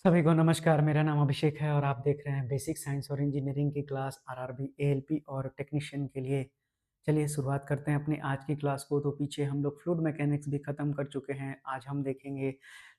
सभी को नमस्कार। मेरा नाम अभिषेक है और आप देख रहे हैं बेसिक साइंस और इंजीनियरिंग की क्लास आरआरबी एएलपी और टेक्नीशियन के लिए। चलिए शुरुआत करते हैं अपनी आज की क्लास को। तो पीछे हम लोग फ्लूइड मैकेनिक्स भी खत्म कर चुके हैं। आज हम देखेंगे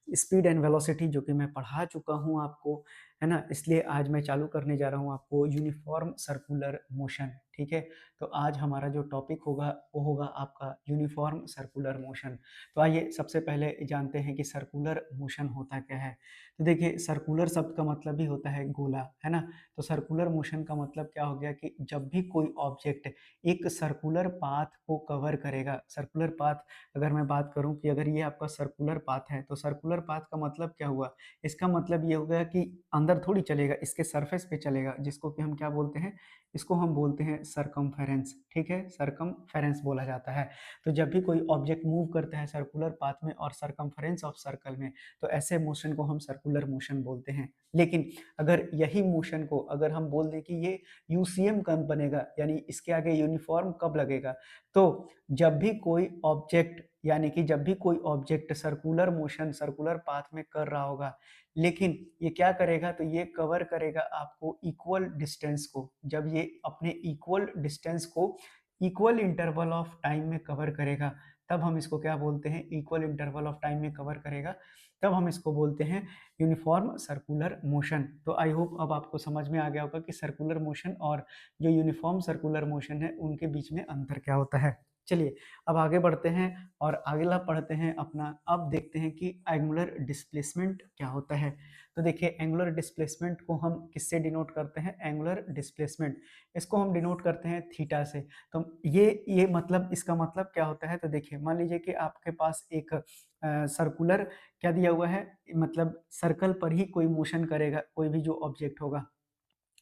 स्पीड एंड वेलोसिटी, जो कि मैं पढ़ा चुका हूं आपको, है ना। इसलिए आज मैं चालू करने जा रहा हूं आपको यूनिफॉर्म सर्कुलर मोशन। ठीक है, तो आज हमारा जो टॉपिक होगा वो होगा आपका यूनिफॉर्म सर्कुलर मोशन। तो आइए सबसे पहले जानते हैं कि सर्कुलर मोशन होता क्या है। तो देखिए, सर्कुलर शब्द का मतलब ही होता है गोला, है ना। तो सर्कुलर मोशन का मतलब क्या हो गया कि जब भी कोई ऑब्जेक्ट एक सर्कुलर पाथ को कवर करेगा। सर्कुलर पाथ, अगर मैं बात करूं कि अगर ये आपका सर्कुलर पाथ है, तो सर्कुलर पाथ का मतलब क्या हुआ। इसका मतलब ये हो गया कि अंदर थोड़ी चलेगा, इसके सरफेस पे चलेगा, जिसको कि हम क्या बोलते हैं, इसको हम बोलते हैं सरकमफेरेंस। ठीक है, सरकमफेरेंस बोला जाता है। तो जब भी कोई ऑब्जेक्ट मूव करता है सर्कुलर पाथ में और सरकमफेरेंस ऑफ सर्कल में, तो ऐसे मोशन को हम सर्कुलर मोशन बोलते हैं। लेकिन अगर यही मोशन को अगर हम बोल दें कि ये यूसीएम कब बनेगा, यानी इसके आगे यूनिफॉर्म कब लगेगा, तो जब भी कोई ऑब्जेक्ट, यानी कि जब भी कोई object circular motion circular path में कर रहा होगा, लेकिन ये क्या करेगा, तो ये कवर करेगा आपको इक्वल डिस्टेंस को। जब ये अपने इक्वल डिस्टेंस को इक्वल इंटरवल ऑफ टाइम में कवर करेगा, तब हम इसको क्या बोलते हैं, इक्वल इंटरवल ऑफ टाइम में कवर करेगा, तब हम इसको बोलते हैं यूनिफॉर्म सर्कुलर मोशन। तो आई होप अब आपको समझ में आ गया होगा कि सर्कुलर मोशन और जो यूनिफॉर्म सर्कुलर मोशन है उनके बीच में अंतर क्या होता है। चलिए अब आगे बढ़ते हैं और अगला पढ़ते हैं अपना। अब देखते हैं कि एंगुलर डिस्प्लेसमेंट क्या होता है। तो देखिए, एंगुलर डिस्प्लेसमेंट को हम किससे डिनोट करते हैं। एंगुलर डिस्प्लेसमेंट, इसको हम डिनोट करते हैं थीटा से। तो ये मतलब, इसका मतलब क्या होता है। तो देखिए, मान लीजिए कि आपके पास एक सर्कुलर क्या दिया हुआ है, मतलब सर्कल पर ही कोई मोशन करेगा कोई भी जो ऑब्जेक्ट होगा।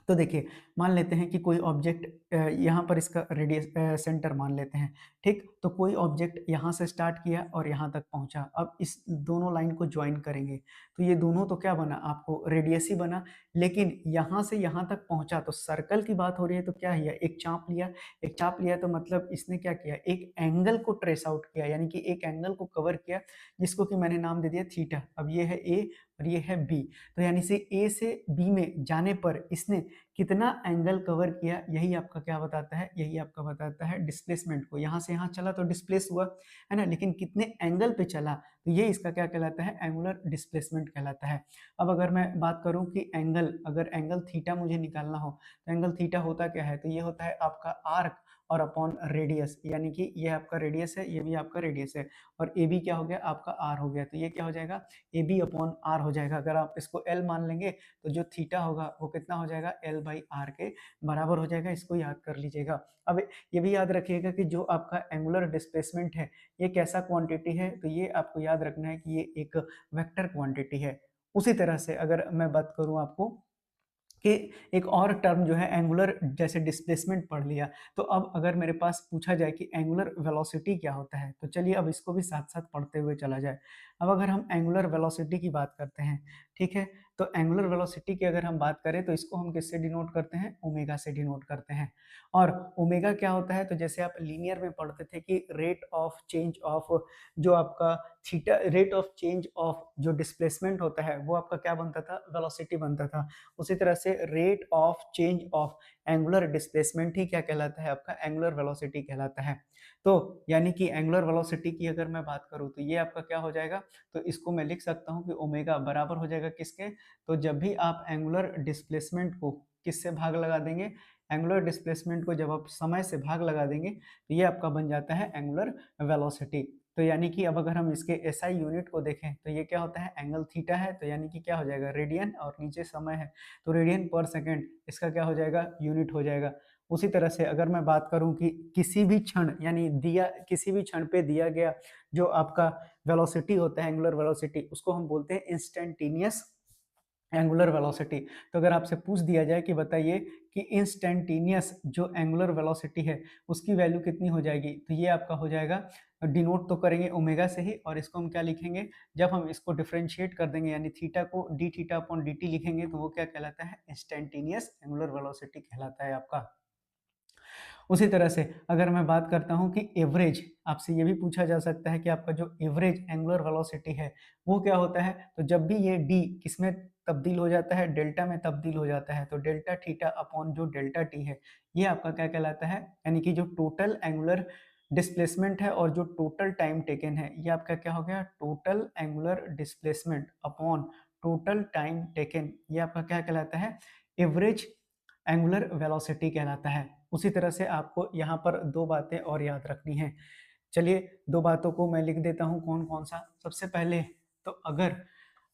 तो देखिए, मान लेते हैं कि कोई ऑब्जेक्ट यहाँ पर इसका रेडियस सेंटर मान लेते हैं। ठीक, तो कोई ऑब्जेक्ट यहाँ से स्टार्ट किया और यहाँ तक पहुँचा। अब इस दोनों लाइन को ज्वाइन करेंगे, तो ये दोनों तो क्या बना, आपको रेडियस ही बना। लेकिन यहाँ से यहाँ तक पहुँचा, तो सर्कल की बात हो रही है, तो क्या है, एक चाप लिया। एक चाप लिया तो मतलब इसने क्या किया, एक एंगल को ट्रेस आउट किया, यानी कि एक एंगल को कवर किया, जिसको कि मैंने नाम दे दिया थीटा। अब ये है ए और ये है बी। तो यानी से ए से बी में जाने पर इसने कितना एंगल कवर किया, यही आपका क्या बताता है, यही आपका बताता है डिस्प्लेसमेंट को। यहाँ से यहाँ चला तो डिस्प्लेस हुआ, है ना, लेकिन कितने एंगल पे चला, तो ये इसका क्या कहलाता है, एंगुलर डिस्प्लेसमेंट कहलाता है। अब अगर मैं बात करूं कि एंगल, अगर एंगल थीटा मुझे निकालना हो, तो एंगल थीटा होता क्या है, तो ये होता है आपका आर्क और अपॉन रेडियस, यानी कि ये आपका रेडियस है, ये भी आपका रेडियस है, और ए बी क्या हो गया, आपका आर हो गया। तो ये क्या हो जाएगा, ए बी अपॉन आर हो जाएगा। अगर आप इसको एल मान लेंगे, तो जो थीटा होगा वो कितना हो जाएगा, एल बाई आर के बराबर हो जाएगा। इसको याद कर लीजिएगा। अब ये भी याद रखिएगा कि जो आपका एंगुलर डिस्प्लेसमेंट है, ये कैसा क्वांटिटी है, तो ये आपको याद रखना है कि ये एक वेक्टर क्वांटिटी है। उसी तरह से अगर मैं बात करूं आपको कि एक और टर्म जो है एंगुलर, जैसे डिस्प्लेसमेंट पढ़ लिया, तो अब अगर मेरे पास पूछा जाए कि एंगुलर वेलोसिटी क्या होता है, तो चलिए अब इसको भी साथ साथ पढ़ते हुए चला जाए। अब अगर हम एंगुलर वेलोसिटी की बात करते हैं, ठीक है, तो एंगुलर वेलोसिटी की अगर हम बात करें, तो इसको हम किससे डिनोट करते हैं, ओमेगा से डिनोट करते हैं। और ओमेगा क्या होता है, तो जैसे आप लीनियर में पढ़ते थे कि रेट ऑफ चेंज ऑफ, जो आपका theta, rate of change of जो डिस्प्लेसमेंट होता है, वो आपका क्या बनता था, वेलोसिटी बनता था। उसी तरह से rate of change of angular displacement ही क्या कहलाता है, आपका एंगुलर वेलोसिटी कहलाता है। तो यानी कि एंगुलर वेलोसिटी की अगर मैं बात करूं, तो ये आपका क्या हो जाएगा, तो इसको मैं लिख सकता हूं कि ओमेगा बराबर हो जाएगा किसके, तो जब भी आप एंगुलर डिस्प्लेसमेंट को किससे भाग लगा देंगे, एंगुलर डिस्प्लेसमेंट को जब आप समय से भाग लगा देंगे, तो ये आपका बन जाता है एंगुलर वेलोसिटी। तो यानी कि अब अगर हम इसके एसआई यूनिट को देखें, तो ये क्या होता है, एंगल थीटा है, तो यानी कि क्या हो जाएगा, रेडियन, और नीचे समय है, तो रेडियन पर सेकेंड इसका क्या हो जाएगा, यूनिट हो जाएगा। उसी तरह से अगर मैं बात करूं कि किसी भी क्षण, यानी दिया किसी भी क्षण पे दिया गया जो आपका वेलोसिटी होता है, एंगुलर वेलोसिटी, उसको हम बोलते हैं इंस्टेंटेनियस एंगुलर वेलोसिटी। तो अगर आपसे पूछ दिया जाए कि बताइए कि इंस्टेंटेनियस जो एंगुलर वेलोसिटी है उसकी वैल्यू कितनी हो जाएगी, तो ये आपका हो जाएगा, डिनोट तो करेंगे ओमेगा से ही, और इसको हम क्या लिखेंगे, जब हम इसको डिफरेंशिएट कर देंगे, यानी थीटा को D theta upon D T लिखेंगे, तो वो क्या कहलाता है, इंस्टेंटेनियस एंगुलर वेलोसिटी कहलाता है आपका। उसी तरह से अगर मैं बात करता हूँ कि एवरेज, आपसे ये भी पूछा जा सकता है कि आपका जो एवरेज एंगुलर वेलोसिटी है वो क्या होता है। तो जब भी ये डी किसमें तब्दील हो जाता है, डेल्टा में तब्दील हो जाता है, तो डेल्टा थीटा अपॉन जो डेल्टा टी है ये आपका क्या कहलाता है, यानी कि जो टोटल एंगुलर डिस्प्लेसमेंट है और जो टोटल टाइम टेकन है ये आपका क्या हो गया, total angular displacement upon total time taken, ये आपका क्या कहलाता है, एवरेज एंगुलर वेलोसिटी कहलाता है। उसी तरह से आपको यहाँ पर दो बातें और याद रखनी है। चलिए दो बातों को मैं लिख देता हूँ कौन कौन सा। सबसे पहले तो अगर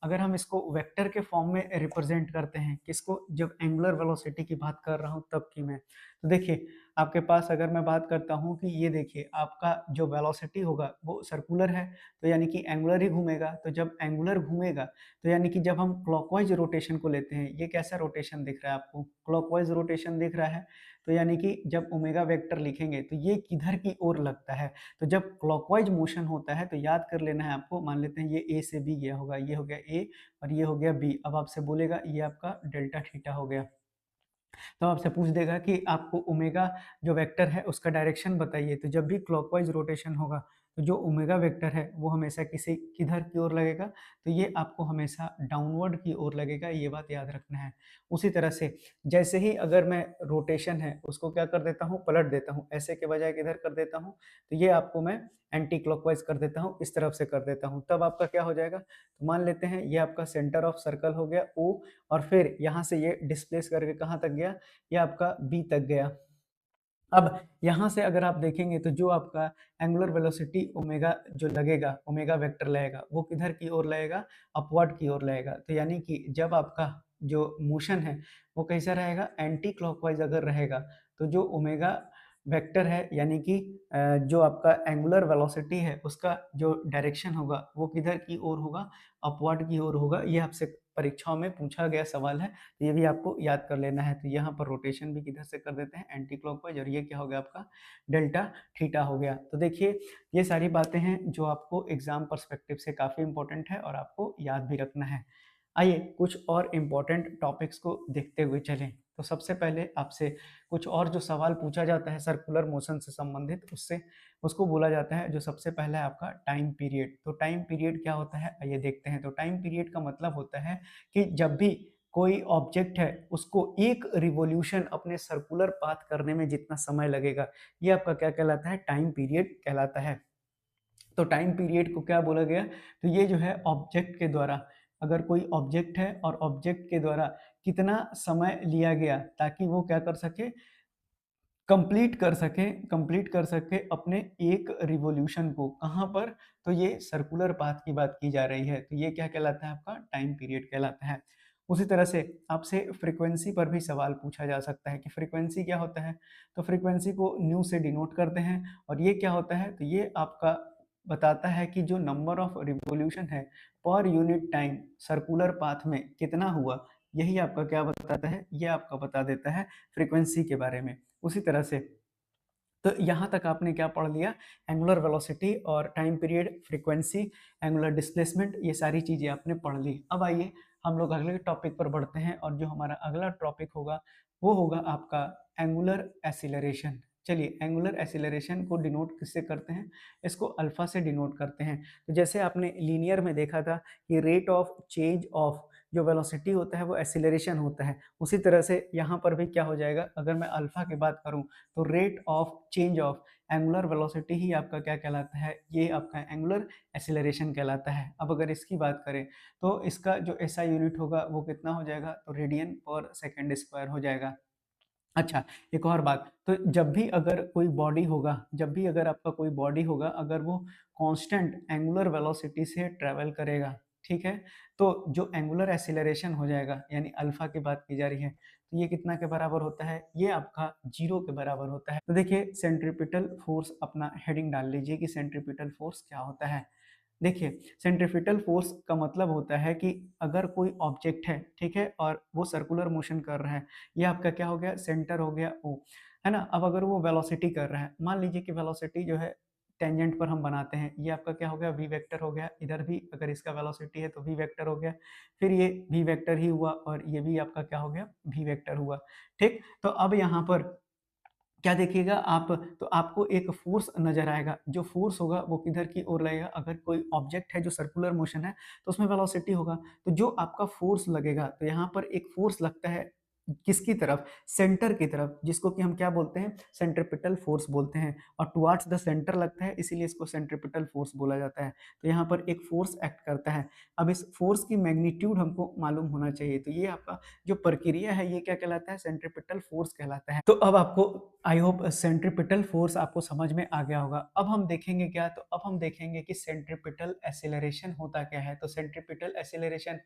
अगर हम इसको वेक्टर के फॉर्म में रिप्रेजेंट करते हैं, किसको, जब एंगुलर वेलोसिटी की बात कर रहा हूँ तब की मैं, तो देखिए आपके पास अगर मैं बात करता हूँ कि ये देखिए आपका जो वेलोसिटी होगा वो सर्कुलर है, तो यानी कि एंगुलर ही घूमेगा। तो जब एंगुलर घूमेगा तो यानी कि जब हम क्लॉकवाइज रोटेशन को लेते हैं, ये कैसा रोटेशन दिख रहा है आपको, क्लॉकवाइज रोटेशन दिख रहा है, तो यानी कि जब ओमेगा वेक्टर लिखेंगे तो ये किधर की ओर लगता है। तो जब क्लॉकवाइज मोशन होता है तो याद कर लेना है आपको, मान लेते हैं ये ए से बी गया होगा, ये हो गया ए और ये हो गया बी। अब आपसे बोलेगा ये आपका डेल्टा थीटा हो गया, तो आपसे पूछ देगा कि आपको ओमेगा जो वेक्टर है उसका डायरेक्शन बताइए। तो जब भी क्लॉकवाइज रोटेशन होगा तो जो ओमेगा वेक्टर है वो हमेशा किसी किधर की ओर लगेगा, तो ये आपको हमेशा डाउनवर्ड की ओर लगेगा, ये बात याद रखना है। उसी तरह से जैसे ही अगर मैं रोटेशन है उसको क्या कर देता हूँ, पलट देता हूँ, ऐसे के बजाय किधर कर देता हूँ, तो ये आपको मैं एंटी क्लॉकवाइज कर देता हूँ, इस तरफ से कर देता हूँ, तब आपका क्या हो जाएगा। तो मान लेते हैं ये आपका सेंटर ऑफ सर्कल हो गया ओ, और फिर यहाँ से ये डिस्प्लेस करके कहाँ तक गया, ये आपका बी तक गया। अब यहाँ से अगर आप देखेंगे तो जो आपका एंगुलर वेलोसिटी ओमेगा जो लगेगा, ओमेगा वेक्टर लगेगा, वो किधर की ओर लगेगा, अपवर्ड की ओर लगेगा। तो यानी कि जब आपका जो मोशन है वो कैसा रहेगा, एंटी क्लॉकवाइज अगर रहेगा, तो जो ओमेगा वेक्टर है यानी कि जो आपका एंगुलर वेलोसिटी है उसका जो डायरेक्शन होगा वो किधर की ओर होगा, अपवर्ड की ओर होगा। ये आपसे परीक्षाओं में पूछा गया सवाल है, तो ये भी आपको याद कर लेना है। तो यहाँ पर रोटेशन भी किधर से कर देते हैं, एंटी क्लॉकवाइज, और ये क्या हो गया आपका डेल्टा थीटा हो गया। तो देखिए ये सारी बातें हैं जो आपको एग्जाम पर्सपेक्टिव से काफ़ी इंपॉर्टेंट है और आपको याद भी रखना है। आइए कुछ और इम्पोर्टेंट टॉपिक्स को देखते हुए चलें। तो सबसे पहले आपसे कुछ और जो सवाल पूछा जाता है सर्कुलर मोशन से संबंधित, उससे उसको बोला जाता है, जो सबसे पहला है आपका टाइम पीरियड। तो टाइम पीरियड क्या होता है, आइए देखते हैं। तो टाइम पीरियड का मतलब होता है कि जब भी कोई ऑब्जेक्ट है उसको एक रिवॉल्यूशन अपने सर्कुलर पाथ करने में जितना समय लगेगा, ये आपका क्या कहलाता है, टाइम पीरियड कहलाता है। तो टाइम पीरियड को क्या बोला गया, तो ये जो है ऑब्जेक्ट के द्वारा, अगर कोई ऑब्जेक्ट है और ऑब्जेक्ट के द्वारा कितना समय लिया गया ताकि वो क्या कर सके, कंप्लीट कर सके अपने एक रिवॉल्यूशन को, कहाँ पर, तो ये सर्कुलर पाथ की बात की जा रही है। तो ये क्या कहलाता है, आपका टाइम पीरियड कहलाता है। उसी तरह से आपसे फ्रीक्वेंसी पर भी सवाल पूछा जा सकता है कि फ्रीक्वेंसी क्या होता है। तो फ्रीक्वेंसी को न्यू से डिनोट करते हैं, और ये क्या होता है, तो ये आपका बताता है कि जो नंबर ऑफ रिवॉल्यूशन है per unit time circular path में कितना हुआ, यही आपका क्या बताता है, ये आपका बता देता है फ्रीक्वेंसी के बारे में। उसी तरह से तो यहाँ तक आपने क्या पढ़ लिया, एंगुलर वेलोसिटी और time period, frequency, angular displacement, ये सारी चीज़ें आपने पढ़ ली। अब आइए हम लोग अगले टॉपिक पर बढ़ते हैं, और जो हमारा अगला टॉपिक होगा वो होगा आपका एंगुलर एसिलरेशन। चलिए एंगुलर एसिलरेशन को डिनोट किससे करते हैं, इसको अल्फा से डिनोट करते हैं। तो जैसे आपने लीनियर में देखा था कि रेट ऑफ चेंज ऑफ जो वेलोसिटी होता है वो एसिलरेशन होता है, उसी तरह से यहाँ पर भी क्या हो जाएगा, अगर मैं अल्फा की बात करूँ तो rate of change of angular velocity ही आपका क्या कहलाता है, ये आपका एंगुलर एसिलरेशन कहलाता है। अब अगर इसकी बात करें तो इसका जो एसआई यूनिट होगा वो कितना हो जाएगा, तो रेडियन पर सेकंड स्क्वायर हो जाएगा। अच्छा, एक और बात, तो जब भी अगर कोई बॉडी होगा, जब भी अगर आपका कोई बॉडी होगा, अगर वो कांस्टेंट एंगुलर वेलोसिटी से ट्रेवल करेगा, ठीक है, तो जो एंगुलर एसिलरेशन हो जाएगा यानी अल्फा की बात की जा रही है, तो ये कितना के बराबर होता है, ये आपका 0 के बराबर होता है। तो देखिए सेंट्रीपिटल फोर्स, अपना हेडिंग डाल लीजिए कि सेंट्रीपिटल फोर्स क्या होता है। देखिए सेंट्रीपिटल फोर्स का मतलब होता है कि अगर कोई ऑब्जेक्ट है, ठीक है, और वो सर्कुलर मोशन कर रहा है, ये आपका क्या हो गया, सेंटर हो गया ओ, है ना। अब अगर वो वेलोसिटी कर रहा है, मान लीजिए कि वेलोसिटी जो है टेंजेंट पर हम बनाते हैं, ये आपका क्या हो गया, वी वेक्टर हो गया, इधर भी अगर इसका वेलोसिटी है तो वी वेक्टर हो गया, फिर ये वी वेक्टर ही हुआ और ये भी आपका क्या हो गया, वी वेक्टर हुआ। ठीक, तो अब यहाँ पर क्या देखिएगा आप, तो आपको एक फ़ोर्स नज़र आएगा, जो फ़ोर्स होगा वो किधर की ओर लगेगा, अगर कोई ऑब्जेक्ट है जो सर्कुलर मोशन है, तो उसमें वेलोसिटी होगा। तो जो आपका फ़ोर्स लगेगा, तो यहाँ पर एक फ़ोर्स लगता है किसकी तरफ? सेंटर की तरफ, जिसको कि हम क्या बोलते हैं? सेंट्रिपिटल फ़ोर्स बोलते हैं, और टुवर्ड्स द सेंटर लगता है, इसीलिए इसको सेंट्रिपिटल फ़ोर्स बोला जाता है। तो यहाँ पर एक फ़ोर्स एक्ट करता है। अब इस फ़ोर्स की मैग्नीट्यूड हमको मालूम होना चाहिए, तो ये आपका जो प्रक्रिया है, ये क्या कहलाता है? सेंट्रिपिटल फ़ोर्स कहलाता है। तो अब आपको, आई होप सेंट्रिपिटल फ़ोर्स आपको समझ में आ गया होगा। अब हम देखेंगे क्या? तो अब हम देखेंगे कि सेंट्रिपिटल एक्सेलरेशन होता क्या है? तो सेंट्रिपिटल एक्सेलरेशन,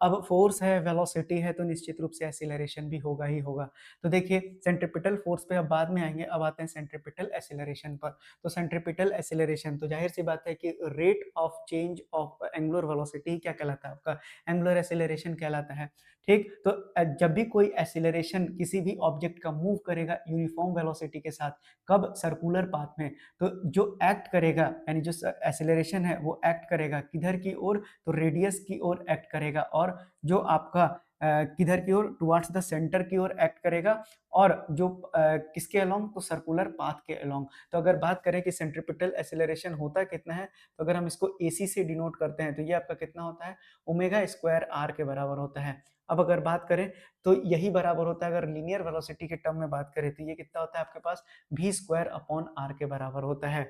अब फ़ोर्स है, वेलोसिटी है, तो निश्चित रूप से एक्सेलरेशन भी होगा ही होगा। तो देखिए, सेंट्रिपिटल फ़ोर्स पे अब बाद में आएँगे, अब आते हैं सेंट्रिपिटल एक्सेलरेशन पर। तो सेंट्रिपिटल एक्सेलरेशन, तो ज़ाहिर-सी बात है कि rate of change of angular velocity क्या कहलाता है आपका? एंगुलर एक्सेलरेशन कहलाता है। ठीक? तो जब भी कोई एक्सेलरेशन किसी भी ऑब्जेक्ट का मूव करेगा यूनिफॉर्म वेलोसिटी के साथ, कब? सर्कुलर पाथ में। तो जो एक्ट करेगा, यानी जो एक्सेलरेशन है वो एक्ट करेगा किधर की ओर? तो रेडियस की ओर एक्ट करेगा, और जो आपका किधर की ओर? टुवर्ड्स द सेंटर की ओर एक्ट करेगा, और जो किसके अलोंग? तो सर्कुलर पाथ के अलोंग। तो अगर बात करें कि सेंट्रिपिटल एक्सेलरेशन होता कितना है, तो अगर हम इसको AC से डिनोट करते हैं, तो ये आपका कितना होता है? ओमेगा स्क्वायर R के बराबर होता है। अब अगर बात करें, तो यही बराबर होता है, अगर लीनियर वेलोसिटी के टर्म में बात करें, तो ये कितना होता है आपके पास? V स्क्वायर अपॉन R के बराबर होता है।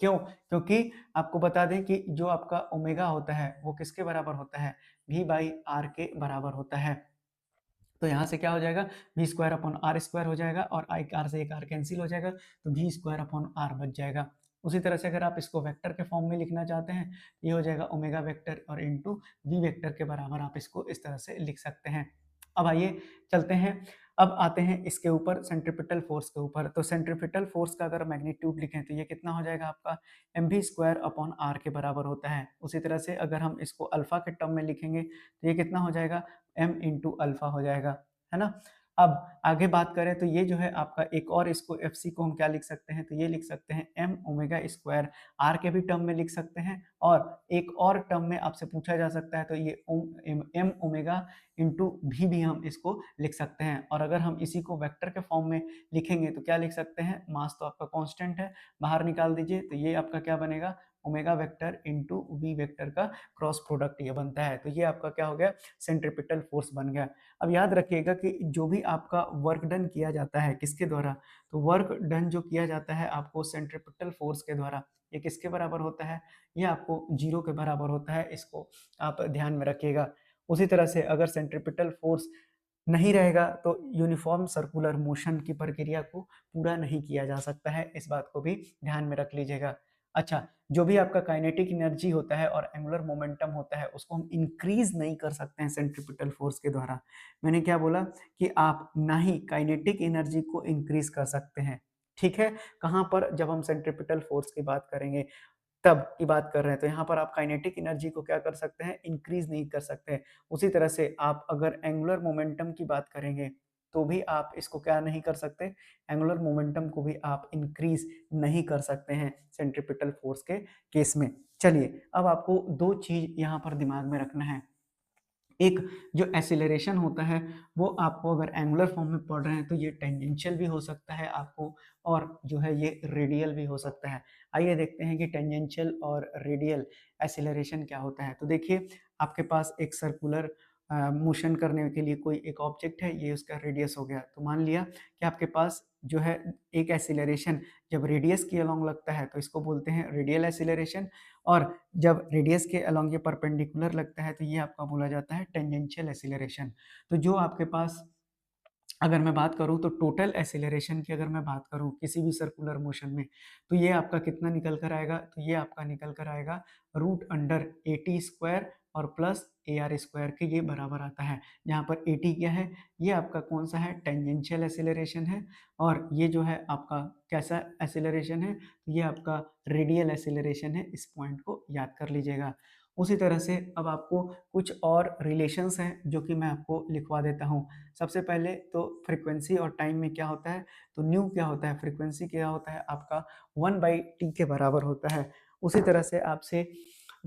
क्यों? क्योंकि आपको बता दें कि जो आपका ओमेगा होता है वो किसके बराबर होता है? V बाई R के बराबर होता है। तो यहाँ से क्या हो जाएगा? V square upon R square हो जाएगा, और एक R से एक R कैंसिल हो जाएगा, तो V स्क्वायर अपॉन R बच जाएगा। उसी तरह से अगर आप इसको वेक्टर के फॉर्म में लिखना चाहते हैं, ये हो जाएगा ओमेगा वेक्टर और इंटू V वेक्टर के बराबर आप इसको इस तरह से लिख सकते हैं। अब आइए चलते हैं, अब आते हैं इसके ऊपर, सेंट्रिपिटल फोर्स के ऊपर। तो सेंट्रिपिटल फोर्स का अगर मैग्नीट्यूड लिखें, तो ये कितना हो जाएगा आपका? mv स्क्वायर अपॉन R के बराबर होता है। उसी तरह से अगर हम इसको अल्फा के टर्म में लिखेंगे, तो ये कितना हो जाएगा? m इंटू अल्फा हो जाएगा, है ना? अब आगे बात करें, तो ये जो है आपका एक और, इसको FC को हम क्या लिख सकते हैं? तो ये लिख सकते हैं m ओमेगा स्क्वायर, R के भी टर्म में लिख सकते हैं, और एक और टर्म में आपसे पूछा जा सकता है, तो ये m ओमेगा इंटू भी हम इसको लिख सकते हैं। और अगर हम इसी को वेक्टर के फॉर्म में लिखेंगे, तो क्या लिख सकते हैं? मास तो आपका कांस्टेंट है, बाहर निकाल दीजिए, तो ये आपका क्या बनेगा? Omega vector into V vector का क्रॉस प्रोडक्ट ये बनता है। तो ये आपका क्या हो गया? सेंट्रिपिटल फोर्स बन गया। अब याद रखिएगा कि जो भी आपका वर्क डन किया जाता है, किसके द्वारा? तो वर्क डन जो किया जाता है आपको सेंट्रिपिटल फोर्स के द्वारा, ये किसके बराबर होता है? ये आपको 0 के बराबर होता है, इसको आप ध्यान में रखिएगा। उसी तरह से अगर सेंट्रिपिटल फोर्स नहीं रहेगा, तो यूनिफॉर्म सर्कुलर मोशन की प्रक्रिया को पूरा नहीं किया जा सकता है, इस बात को भी ध्यान में रख लीजिएगा। अच्छा, जो भी आपका काइनेटिक एनर्जी होता है और एंगुलर मोमेंटम होता है, उसको हम इंक्रीज नहीं कर सकते हैं सेंट्रिपिटल फोर्स के द्वारा। मैंने क्या बोला? कि आप ना ही काइनेटिक एनर्जी को इंक्रीज कर सकते हैं। ठीक है? कहाँ पर? जब हम सेंट्रिपिटल फोर्स की बात करेंगे, तब की बात कर रहे हैं। तो यहाँ पर आप काइनेटिक एनर्जी को क्या कर सकते हैं? इंक्रीज नहीं कर सकते। उसी तरह से आप अगर एंगुलर मोमेंटम की बात करेंगे, तो भी आप इसको क्या नहीं कर सकते? एंगुलर मोमेंटम को भी आप इंक्रीज नहीं कर सकते हैं सेंट्रिपिटल फोर्स के केस में। चलिए, अब आपको 2 चीज़ यहाँ पर दिमाग में रखना है। एक, जो एक्सेलरेशन होता है, वो आपको अगर एंगुलर फॉर्म में पढ़ रहे हैं, तो ये टेंजेंशियल भी हो सकता है आपको, और जो है ये रेडियल भी हो सकता है। आइए देखते हैं कि टेंजेंशियल और रेडियल एक्सेलरेशन क्या होता है। तो देखिए, आपके पास एक सर्कुलर मोशन करने के लिए कोई एक ऑब्जेक्ट है, ये उसका रेडियस हो गया। तो मान लिया कि आपके पास जो है एक एक्सेलरेशन जब रेडियस के अलोंग लगता है, तो इसको बोलते हैं रेडियल एक्सेलरेशन, और जब रेडियस के अलोंग ये परपेंडिकुलर लगता है, तो ये आपका बोला जाता है टेंजेंशियल एक्सेलरेशन। तो जो आपके पास, अगर मैं बात करूँ, तो टोटल एक्सेलरेशन की अगर मैं बात करूँ किसी भी सर्कुलर मोशन में, तो ये आपका कितना निकल कर आएगा? तो ये आपका निकल कर आएगा रूट अंडर AT स्क्वायर और प्लस AR स्क्वायर के ये बराबर आता है। जहाँ पर AT क्या है? ये आपका कौन सा है? टेंजेंशियल एक्सेलरेशन है, और ये जो है आपका कैसा एक्सेलरेशन है? तो ये आपका रेडियल एक्सेलरेशन है। इस पॉइंट को याद कर लीजिएगा। उसी तरह से अब आपको कुछ और रिलेशंस हैं जो कि मैं आपको लिखवा देता हूँ। सबसे पहले तो फ्रीक्वेंसी और टाइम में क्या होता है? तो न्यू क्या होता है? फ्रीक्वेंसी क्या होता है आपका? 1/t के बराबर होता है। उसी तरह से आपसे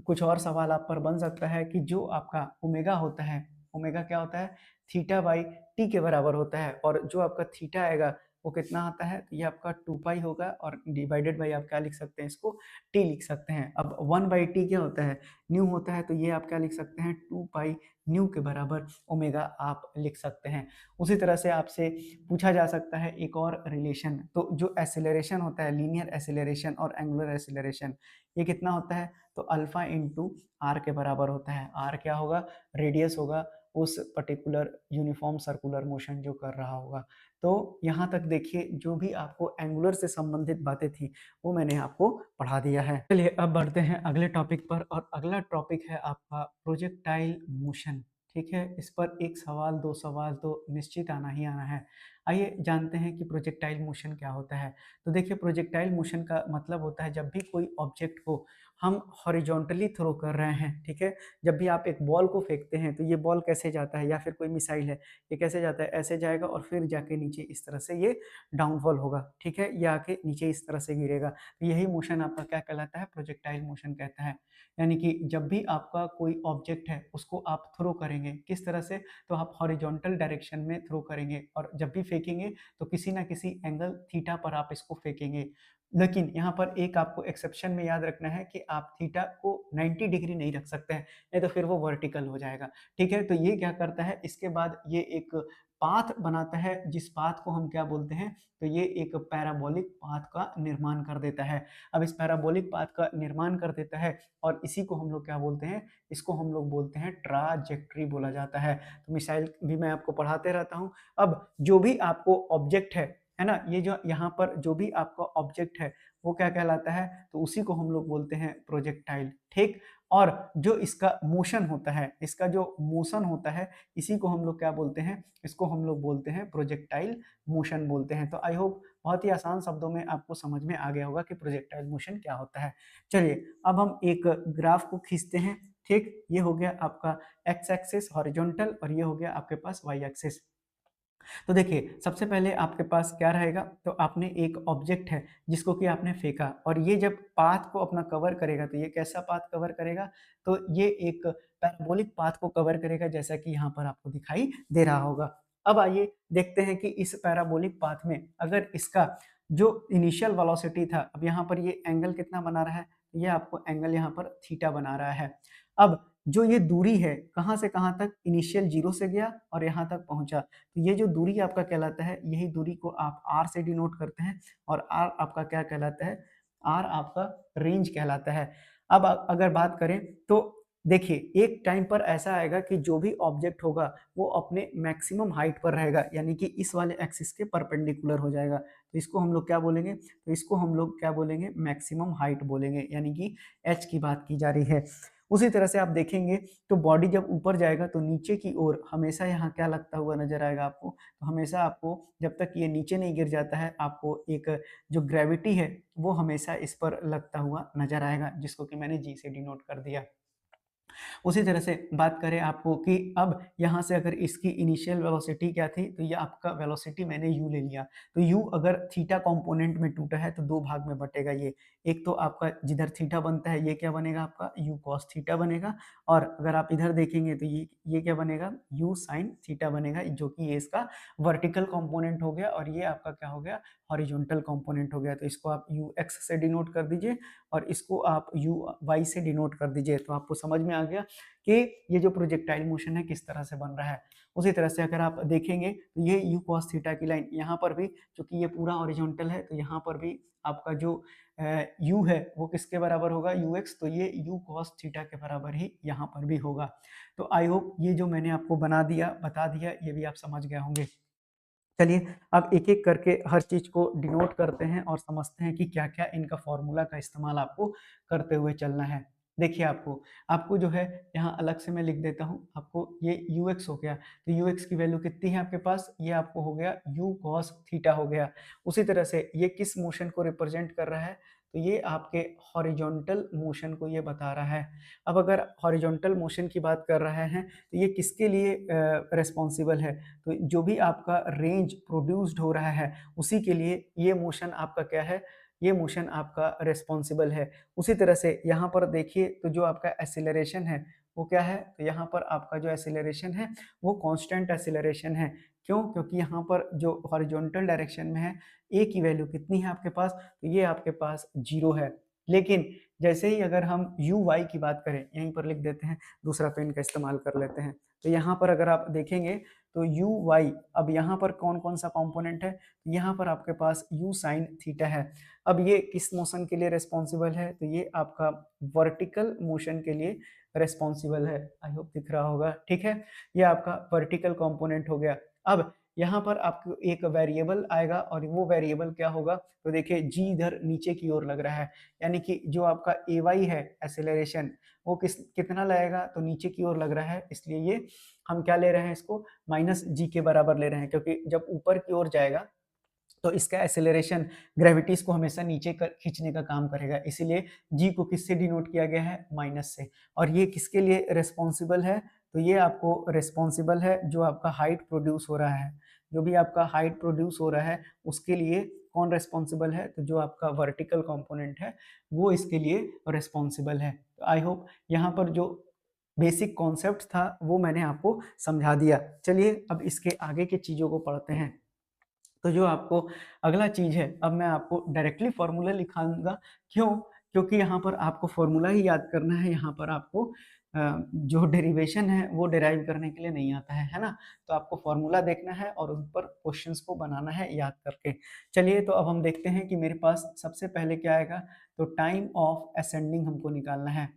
कुछ और सवाल आप पर बन सकता है कि जो आपका ओमेगा होता है, ओमेगा क्या होता है? थीटा बाई टी के बराबर होता है, और जो आपका थीटा आएगा वो कितना आता है, तो ये आपका 2 पाई होगा और डिवाइडेड बाई आप क्या लिख सकते हैं इसको, टी लिख सकते हैं। अब 1 बाई टी क्या होता है, न्यू होता है, तो ये आप क्या लिख सकते हैं, 2 पाई न्यू के बराबर ओमेगा आप लिख सकते हैं। उसी तरह से आपसे पूछा जा सकता है एक और रिलेशन, तो जो एसिलरेशन होता है, लीनियर एसिलरेशन और एंगुलर एसिलरेशन, ये कितना होता है, तो अल्फा इंटू आर के बराबर होता है। आर क्या होगा, रेडियस होगा उस पर्टिकुलर यूनिफॉर्म सर्कुलर मोशन जो कर रहा होगा। तो यहाँ तक देखिए जो भी आपको एंगुलर से संबंधित बातें थी वो मैंने आपको पढ़ा दिया है। चलिए अब बढ़ते हैं अगले टॉपिक पर, और अगला टॉपिक है आपका प्रोजेक्टाइल मोशन। ठीक है, इस पर एक सवाल दो सवाल तो निश्चित आना ही आना है। आइए जानते हैं कि प्रोजेक्टाइल मोशन क्या होता है। तो देखिए प्रोजेक्टाइल मोशन का मतलब होता है जब भी कोई ऑब्जेक्ट को हम हॉरिजॉन्टली थ्रो कर रहे हैं, ठीक है, जब भी आप एक बॉल को फेंकते हैं तो ये बॉल कैसे जाता है, या फिर कोई मिसाइल है ये कैसे जाता है, ऐसे जाएगा और फिर जाके नीचे इस तरह से ये डाउनफॉल होगा, ठीक है, ये आके नीचे इस तरह से गिरेगा। तो यही मोशन आपका क्या कहलाता है, प्रोजेक्टाइल मोशन कहता है। यानी कि जब भी आपका कोई ऑब्जेक्ट है उसको आप थ्रो करेंगे किस तरह से, तो आप हॉरिजॉन्टल डायरेक्शन में थ्रो करेंगे, और जब भी फेंकेंगे तो किसी ना किसी एंगल थीटा पर आप इसको फेंकेंगे। लेकिन यहाँ पर एक आपको एक्सेप्शन में याद रखना है कि आप थीटा को 90 डिग्री नहीं रख सकते हैं, नहीं तो फिर वो वर्टिकल हो जाएगा। ठीक है, तो ये क्या करता है, इसके बाद ये एक पाथ बनाता है, जिस पाथ को हम क्या बोलते हैं, तो ये एक पैराबोलिक पाथ का निर्माण कर देता है। अब इस पैराबोलिक पाथ का निर्माण कर देता है और इसी को हम लोग क्या बोलते हैं, इसको हम लोग बोलते हैं ट्राजेक्टरी बोला जाता है। तो मिसाइल भी मैं आपको पढ़ाते रहता हूँ। अब जो भी आपको ऑब्जेक्ट है ना, ये जो यहाँ पर जो भी आपका ऑब्जेक्ट है वो क्या कहलाता है, तो उसी को हम लोग बोलते हैं प्रोजेक्टाइल। ठीक, और जो इसका मोशन होता है, इसका जो मोशन होता है, इसी को हम लोग क्या बोलते हैं, इसको हम लोग बोलते हैं प्रोजेक्टाइल मोशन बोलते हैं। तो आई होप बहुत ही आसान शब्दों में आपको समझ में आ गया होगा कि प्रोजेक्टाइल मोशन क्या होता है। चलिए अब हम एक ग्राफ को खींचते हैं। ठीक, ये हो गया आपका एक्स एक्सिस हॉरिजॉन्टल और ये हो गया आपके पास वाई एक्सिस। तो देखिए सबसे पहले आपके पास क्या रहेगा, तो आपने एक ऑब्जेक्ट है जिसको कि आपने फेंका, और ये जब पाथ को अपना कवर करेगा तो ये कैसा पाथ कवर करेगा, तो ये एक पैराबोलिक पाथ को कवर करेगा, जैसा कि यहाँ पर आपको दिखाई दे रहा होगा। अब आइए देखते हैं कि इस पैराबोलिक पाथ में अगर इसका जो इनिशियल वेलोसिटी था, अब यहाँ पर ये एंगल कितना बना रहा है, ये आपको एंगल यहाँ पर थीटा बना रहा है। अब जो ये दूरी है कहाँ से कहाँ तक, इनिशियल 0 से गया और यहाँ तक पहुँचा, तो ये जो दूरी आपका कहलाता है, यही दूरी को आप r से डिनोट करते हैं, और r आपका क्या कहलाता है, r आपका रेंज कहलाता है। अब अगर बात करें तो देखिए एक टाइम पर ऐसा आएगा कि जो भी ऑब्जेक्ट होगा वो अपने मैक्सिमम हाइट पर रहेगा, यानी कि इस वाले एक्सिस के परपेंडिकुलर हो जाएगा। तो इसको हम लोग क्या बोलेंगे, तो इसको हम लोग क्या बोलेंगे, मैक्सिमम हाइट बोलेंगे, यानी कि h की बात की जा रही है। उसी तरह से आप देखेंगे तो बॉडी जब ऊपर जाएगा तो नीचे की ओर हमेशा यहाँ क्या लगता हुआ नजर आएगा आपको, तो हमेशा आपको जब तक ये नीचे नहीं गिर जाता है, आपको एक जो ग्रेविटी है वो हमेशा इस पर लगता हुआ नजर आएगा, जिसको कि मैंने जी से डिनोट कर दिया। उसी तरह से बात करें आपको कि अब यहाँ से अगर इसकी इनिशियल वेलोसिटी क्या थी, तो ये आपका वेलोसिटी मैंने u ले लिया, तो u अगर थीटा कंपोनेंट में टूटा है तो दो भाग में बटेगा ये। एक तो आपका जिधर थीटा बनता है ये क्या बनेगा, आपका u cos थीटा बनेगा, और अगर आप इधर देखेंगे तो ये क्या बनेगा, u sin थीटा बनेगा, जो कि ये इसका वर्टिकल कंपोनेंट हो गया और ये आपका क्या हो गया, हॉरिजॉन्टल कंपोनेंट हो गया। तो इसको आप ux से डिनोट कर दीजिए और इसको आप uy से डिनोट कर दीजिए, तो आपको समझ में आ गया कि ये जो प्रोजेक्टाइल मोशन है किस तरह से बन रहा है। उसी तरह से अगर आप देखेंगे तो ये u cos थीटा की लाइन यहाँ पर भी, चूंकि ये पूरा हॉरिजॉन्टल है तो यहाँ पर भी आपका जो u है वो किसके बराबर होगा, ux, तो ये u cos थीटा के बराबर ही यहाँ पर भी होगा। तो आई होप ये जो मैंने आपको बता दिया ये भी आप समझ गए होंगे। चलिए अब एक एक करके हर चीज को डिनोट करते हैं और समझते हैं कि क्या क्या इनका फॉर्मूला का इस्तेमाल आपको करते हुए चलना है। देखिए आपको आपको जो है यहाँ अलग से मैं लिख देता हूँ, आपको ये ux हो गया, तो ux की वैल्यू कितनी है आपके पास, ये आपको हो गया u cos थीटा हो गया। उसी तरह से ये किस मोशन को रिप्रेजेंट कर रहा है, तो ये आपके हॉरिजॉन्टल मोशन को ये बता रहा है। अब अगर हॉरिजॉन्टल मोशन की बात कर रहे हैं तो ये किसके लिए रिस्पॉन्सिबल है, तो जो भी आपका रेंज प्रोड्यूस्ड हो रहा है उसी के लिए ये मोशन आपका क्या है, ये मोशन आपका रिस्पॉन्सिबल है। उसी तरह से यहाँ पर देखिए तो जो आपका एक्सीलरेशन है वो क्या है, तो यहाँ पर आपका जो एक्सीलरेशन है वो कांस्टेंट एक्सीलरेशन है। क्यों? क्योंकि यहाँ पर जो हॉरिजॉन्टल डायरेक्शन में है ए की वैल्यू कितनी है आपके पास, तो ये आपके पास 0 है। लेकिन जैसे ही अगर हम यू वाई की बात करें, यहीं पर लिख देते हैं, दूसरा पेन का इस्तेमाल कर लेते हैं, तो यहाँ पर अगर आप देखेंगे तो यू वाई, अब यहाँ पर कौन कौन सा कंपोनेंट है, यहाँ पर आपके पास यू साइन थीटा है। अब ये किस मोशन के लिए रिस्पॉन्सिबल है, तो ये आपका वर्टिकल मोशन के लिए रिस्पॉन्सिबल है। आई होप दिख रहा होगा, ठीक है, ये आपका वर्टिकल कंपोनेंट हो गया। अब यहाँ पर आपको एक वेरिएबल आएगा और वो वेरिएबल क्या होगा, तो देखिए जी इधर नीचे की ओर लग रहा है, यानी कि जो आपका ए वाई है एक्सेलरेशन, वो कितना लगेगा, तो नीचे की ओर लग रहा है, इसलिए ये हम क्या ले रहे हैं, इसको माइनस जी के बराबर ले रहे हैं, क्योंकि जब ऊपर की ओर जाएगा तो इसका एक्सेलरेशन ग्रेविटीज को हमेशा नीचे खींचने का काम करेगा, इसीलिए जी को किससे डिनोट किया गया है, माइनस से। और ये किसके लिए रिस्पॉन्सिबल है, तो ये आपको रिस्पॉन्सिबल है जो आपका हाइट प्रोड्यूस हो रहा है, जो भी आपका हाइट प्रोड्यूस हो रहा है उसके लिए कौन रिस्पॉन्सिबल है, तो जो आपका वर्टिकल कंपोनेंट है वो इसके लिए रिस्पॉन्सिबल है। तो आई होप यहाँ पर जो बेसिक कॉन्सेप्ट था वो मैंने आपको समझा दिया। चलिए अब इसके आगे की चीज़ों को पढ़ते हैं। तो जो आपको अगला चीज़ है, अब मैं आपको डायरेक्टली फॉर्मूला लिखाऊंगा। क्यों? क्योंकि यहाँ पर आपको फॉर्मूला ही याद करना है, यहाँ पर आपको जो डेरिवेशन है वो डिराइव करने के लिए नहीं आता है ना, तो आपको फॉर्मूला देखना है और उन पर क्वेश्चंस को बनाना है याद करके। चलिए तो अब हम देखते हैं कि मेरे पास सबसे पहले क्या आएगा, तो टाइम ऑफ असेंडिंग हमको निकालना है।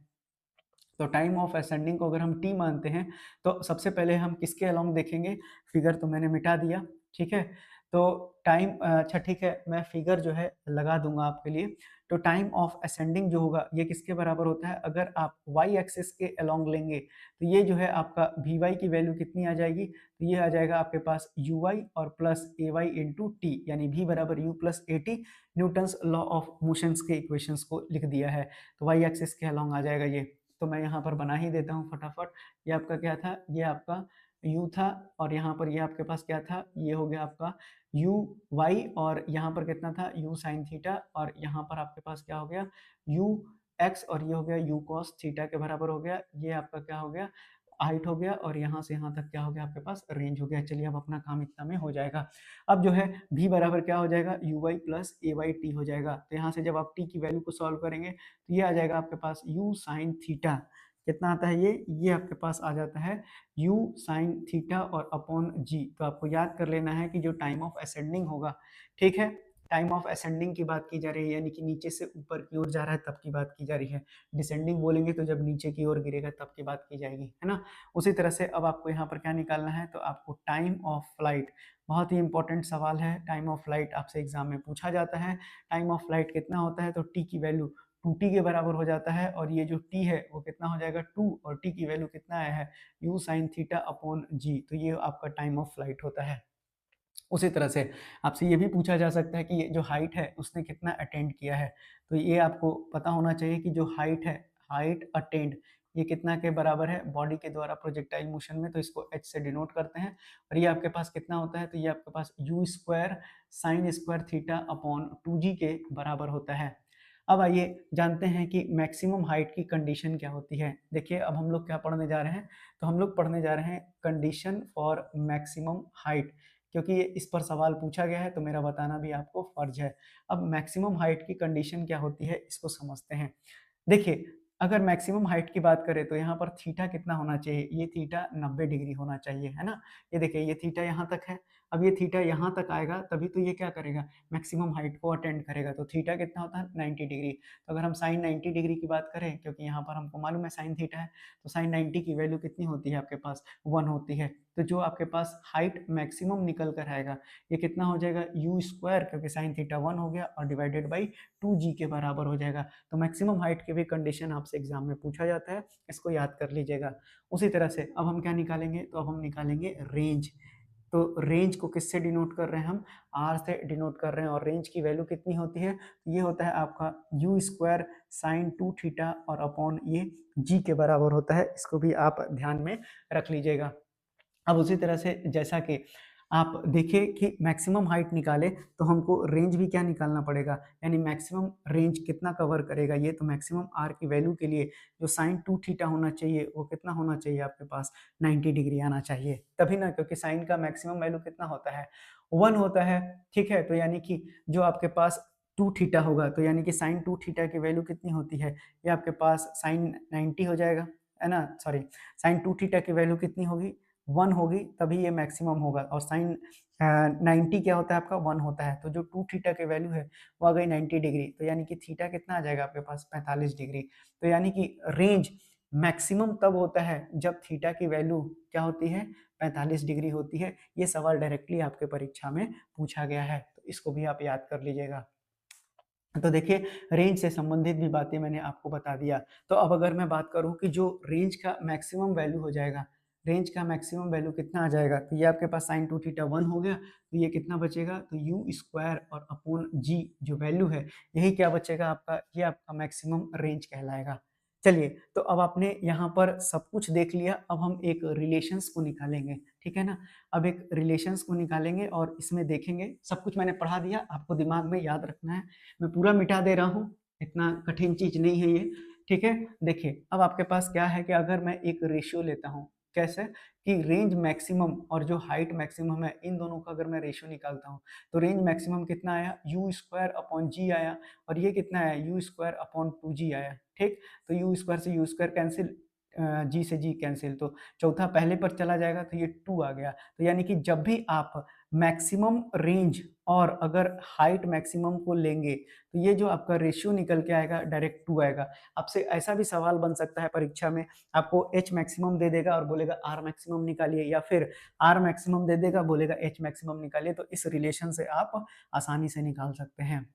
तो टाइम ऑफ असेंडिंग को अगर हम टी मानते हैं तो सबसे पहले हम किसके अलोंग देखेंगे, फिगर तो मैंने मिटा दिया, ठीक है, तो टाइम, अच्छा ठीक है, मैं फिगर जो है लगा दूंगा आपके लिए। तो टाइम ऑफ असेंडिंग जो होगा ये किसके बराबर होता है, अगर आप वाई एक्सिस के अलोंग लेंगे तो ये जो है आपका वी वाई की वैल्यू कितनी आ जाएगी, तो ये आ जाएगा आपके पास यू वाई और plus A Y into T, यानी वी बराबर you plus A T. Newton's law of motions के इक्वेशंस को लिख दिया है, तो वाई एक्सिस के अलोंग आ जाएगा ये। तो मैं यहाँ पर बना ही देता हूँ फटाफट। ये आपका क्या था, ये आपका u था, और यहाँ पर ये आपके पास क्या था, ये हो गया आपका u y, और यहाँ पर कितना था u साइन थीटा, और यहाँ पर आपके पास क्या हो गया u x, और ये हो गया u cos थीटा के बराबर हो गया। ये आपका क्या हो गया, हाइट हो गया, और यहाँ से यहाँ तक क्या हो गया आपके पास, रेंज हो गया। चलिए अब अपना काम इतना में हो जाएगा। अब जो है v बराबर क्या हो जाएगा, U Y plus A Y T हो जाएगा। तो यहाँ से जब आप t की वैल्यू को सॉल्व करेंगे तो ये आ जाएगा आपके पास u साइन थीटा, कितना आता है ये आपके पास आ जाता है u साइन थीटा और अपॉन g। तो आपको याद कर लेना है कि जो टाइम ऑफ असेंडिंग होगा, ठीक है, टाइम ऑफ असेंडिंग की बात की जा रही है, यानी कि नीचे से ऊपर की ओर जा रहा है तब की बात की जा रही है। डिसेंडिंग बोलेंगे तो जब नीचे की ओर गिरेगा तब की बात की जाएगी, है ना। उसी तरह से अब आपको यहाँ पर क्या निकालना है, तो आपको टाइम ऑफ फ्लाइट, बहुत ही इंपॉर्टेंट सवाल है, टाइम ऑफ फ्लाइट आपसे एग्जाम में पूछा जाता है। टाइम ऑफ फ्लाइट कितना होता है, तो टी की वैल्यू 2t के बराबर हो जाता है, और ये जो t है वो कितना हो जाएगा 2, और t की वैल्यू कितना आया है u sine theta upon g। तो ये आपका टाइम ऑफ फ्लाइट होता है। उसी तरह से आपसे ये भी पूछा जा सकता है कि ये जो हाइट है उसने कितना अटेंड किया है, तो ये आपको पता होना चाहिए कि जो हाइट है, हाइट अटेंड, ये कितना के बराबर है बॉडी के द्वारा प्रोजेक्टाइल मोशन में, तो इसको h से डिनोट करते हैं। और ये आपके पास कितना होता है, तो ये आपके पास u square sine square theta upon 2g के बराबर होता है। अब आइए जानते हैं कि मैक्सिमम हाइट की कंडीशन क्या होती है। देखिए अब हम लोग क्या पढ़ने जा रहे हैं, तो हम लोग पढ़ने जा रहे हैं कंडीशन फॉर मैक्सिमम हाइट, क्योंकि ये इस पर सवाल पूछा गया है तो मेरा बताना भी आपको फर्ज है। अब मैक्सिमम हाइट की कंडीशन क्या होती है इसको समझते हैं। देखिए अगर मैक्सिमम हाइट की बात करें तो यहाँ पर थीटा कितना होना चाहिए, ये थीटा 90 डिग्री होना चाहिए, है ना। ये देखिए ये थीटा यहाँ तक है, अब ये थीटा यहाँ तक आएगा तभी तो ये क्या करेगा, मैक्सिमम हाइट को अटेंड करेगा। तो थीटा कितना होता है 90 डिग्री। तो अगर हम साइन 90 डिग्री की बात करें, क्योंकि यहाँ पर हमको मालूम है साइन थीटा है, तो साइन 90 की वैल्यू कितनी होती है आपके पास 1 होती है। तो जो आपके पास हाइट मैक्सिमम निकल कर आएगा ये कितना हो जाएगा यू स्क्वायर, क्योंकि साइन थीटा 1 हो गया, और डिवाइडेड बाई 2g के बराबर हो जाएगा। तो मैक्सिमम हाइट की भी कंडीशन आपसे एग्जाम में पूछा जाता है, इसको याद कर लीजिएगा। उसी तरह से अब हम क्या निकालेंगे, तो अब हम निकालेंगे रेंज। तो रेंज को किससे डिनोट कर रहे हैं हम, आर से डिनोट कर रहे हैं, और रेंज की वैल्यू कितनी होती है, ये होता है आपका यू स्क्वायर साइन 2 थीटा और अपॉन ये जी के बराबर होता है। इसको भी आप ध्यान में रख लीजिएगा। अब उसी तरह से जैसा कि आप देखिए कि मैक्सिमम हाइट निकाले तो हमको रेंज भी क्या निकालना पड़ेगा, यानी मैक्सिमम रेंज कितना कवर करेगा ये, तो मैक्सिमम आर की वैल्यू के लिए जो साइन 2 थीटा होना चाहिए वो कितना होना चाहिए आपके पास, 90 डिग्री आना चाहिए, तभी ना, क्योंकि साइन का मैक्सिमम वैल्यू कितना होता है, 1 होता है। ठीक है, तो यानी कि जो आपके पास 2 थीटा होगा, तो यानी कि साइन 2 थीटा की वैल्यू कितनी होती है, ये आपके पास साइन 90 हो जाएगा, है ना, सॉरी, साइन 2 थीटा की वैल्यू कितनी होगी, 1 होगी, तभी ये मैक्सिमम होगा, और साइन 90 क्या होता है आपका, 1 होता है, तो जो 2 थीटा की वैल्यू है वो आ गई 90 डिग्री, तो यानी कि थीटा कितना आ जाएगा आपके पास, 45 डिग्री। तो यानी कि रेंज मैक्सिमम तब होता है जब थीटा की वैल्यू क्या होती है, 45 डिग्री होती है। ये सवाल डायरेक्टली आपके परीक्षा में पूछा गया है, तो इसको भी आप याद कर लीजिएगा। तो देखिए, रेंज से संबंधित भी बातें मैंने आपको बता दिया। तो अब अगर मैं बात करूँ कि जो रेंज का मैक्सिमम वैल्यू हो जाएगा, रेंज का मैक्सिमम वैल्यू कितना आ जाएगा, तो ये आपके पास साइन 2 थीटा 1 हो गया, तो ये कितना बचेगा, तो यू स्क्वायर और अपॉन जी जो वैल्यू है, यही क्या बचेगा आपका, ये आपका मैक्सिमम रेंज कहलाएगा। चलिए, तो अब आपने यहाँ पर सब कुछ देख लिया, अब हम एक रिलेशंस को निकालेंगे, ठीक है ना। अब एक रिलेशंस को निकालेंगे और इसमें देखेंगे, सब कुछ मैंने पढ़ा दिया, आपको दिमाग में याद रखना है, मैं पूरा मिटा दे रहा हूँ, इतना कठिन चीज नहीं है ये, ठीक है। देखिए, अब आपके पास क्या है कि अगर मैं एक रेशियो लेता हूँ, कैसे, कि रेंज मैक्सिमम और जो हाइट मैक्सिमम है, इन दोनों का अगर मैं रेशियो निकालता हूँ, तो रेंज मैक्सिमम कितना आया, यू स्क्वायर अपॉन जी आया, और ये कितना आया, यू स्क्वायर अपॉन 2 जी आया, ठीक। तो यू स्क्वायर से यू स्क्वायर कैंसिल, जी से जी कैंसिल, तो चौथा पहले पर चला जाएगा, तो ये 2 आ गया। तो यानी कि जब भी आप मैक्सिमम रेंज और अगर हाइट मैक्सिमम को लेंगे, तो ये जो आपका रेशियो निकल के आएगा डायरेक्ट 2 आएगा। आपसे ऐसा भी सवाल बन सकता है परीक्षा में, आपको एच मैक्सिमम दे देगा और बोलेगा आर मैक्सिमम निकालिए, या फिर आर मैक्सिमम दे देगा, बोलेगा एच मैक्सिमम निकालिए, तो इस रिलेशन से आप आसानी से निकाल सकते हैं।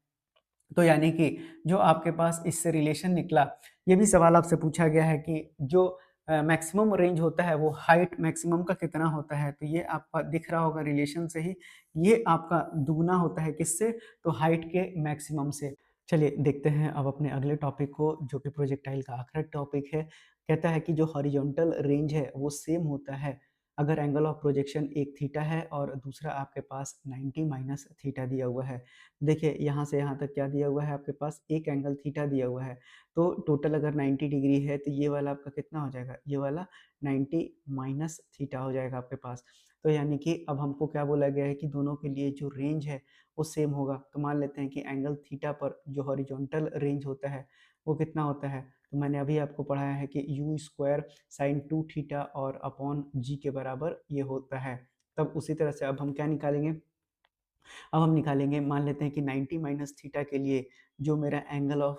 तो यानी कि जो आपके पास इससे रिलेशन निकला, ये भी सवाल आपसे पूछा गया है कि जो मैक्सिमम रेंज होता है वो हाइट मैक्सिमम का कितना होता है, तो ये आपका दिख रहा होगा रिलेशन से ही, ये आपका दुगना होता है किससे, तो हाइट के मैक्सिमम से। चलिए देखते हैं अब अपने अगले टॉपिक को, जो कि प्रोजेक्टाइल का आखिरी टॉपिक है। कहता है कि जो हॉरिजॉन्टल रेंज है वो सेम होता है अगर एंगल ऑफ प्रोजेक्शन एक थीटा है और दूसरा आपके पास 90 माइनस थीटा दिया हुआ है। देखिए, यहाँ से यहाँ तक क्या दिया हुआ है आपके पास, एक एंगल थीटा दिया हुआ है, तो टोटल अगर 90 डिग्री है तो ये वाला आपका कितना हो जाएगा, ये वाला 90 माइनस थीटा हो जाएगा आपके पास। तो यानी कि अब हमको क्या बोला गया है कि दोनों के लिए जो रेंज है वो सेम होगा। तो मान लेते हैं कि एंगल थीटा पर जो हॉरिजॉन्टल रेंज होता है वो कितना होता है, तो मैंने अभी आपको पढ़ाया है कि यू स्क्वायर साइन 2 थीटा और अपॉन जी के बराबर ये होता है। तब उसी तरह से अब हम क्या निकालेंगे, अब हम निकालेंगे, मान लेते हैं कि 90 माइनस थीटा के लिए जो मेरा एंगल ऑफ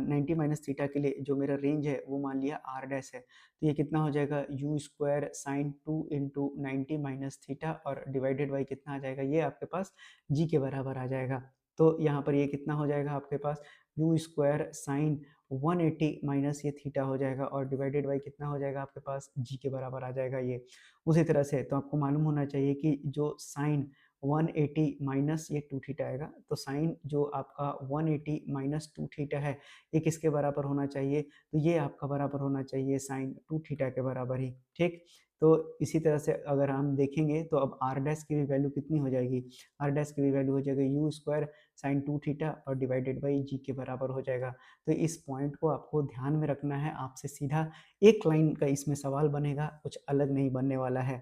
90 माइनस थीटा के लिए जो मेरा रेंज है वो मान लिया आर डैश है, तो ये कितना हो जाएगा, you square sine 2 into 90 minus theta और डिवाइडेड बाई कितना आ जाएगा, ये आपके पास जी के बराबर आ जाएगा। तो यहाँ पर ये कितना हो जाएगा आपके पास, यू स्क्वायर साइन 180 माइनस ये थीटा हो जाएगा और डिवाइडेड बाई कितना हो जाएगा आपके पास, जी के बराबर आ जाएगा ये। उसी तरह से तो आपको मालूम होना चाहिए कि जो साइन 180 माइनस ये 2 थीटा आएगा, तो साइन जो आपका 180 माइनस 2 थीटा है ये किसके बराबर होना चाहिए, तो ये आपका बराबर होना चाहिए साइन 2 थीटा के बराबर ही, ठीक। तो इसी तरह से अगर हम देखेंगे तो अब आर डैश की भी वैल्यू कितनी हो जाएगी, आर डैश की भी वैल्यू हो जाएगी यू स्क्वायर साइन 2 थीटा और डिवाइडेड बाई जी के बराबर हो जाएगा। तो इस पॉइंट को आपको ध्यान में रखना है, आपसे सीधा एक लाइन का इसमें सवाल बनेगा, कुछ अलग नहीं बनने वाला है,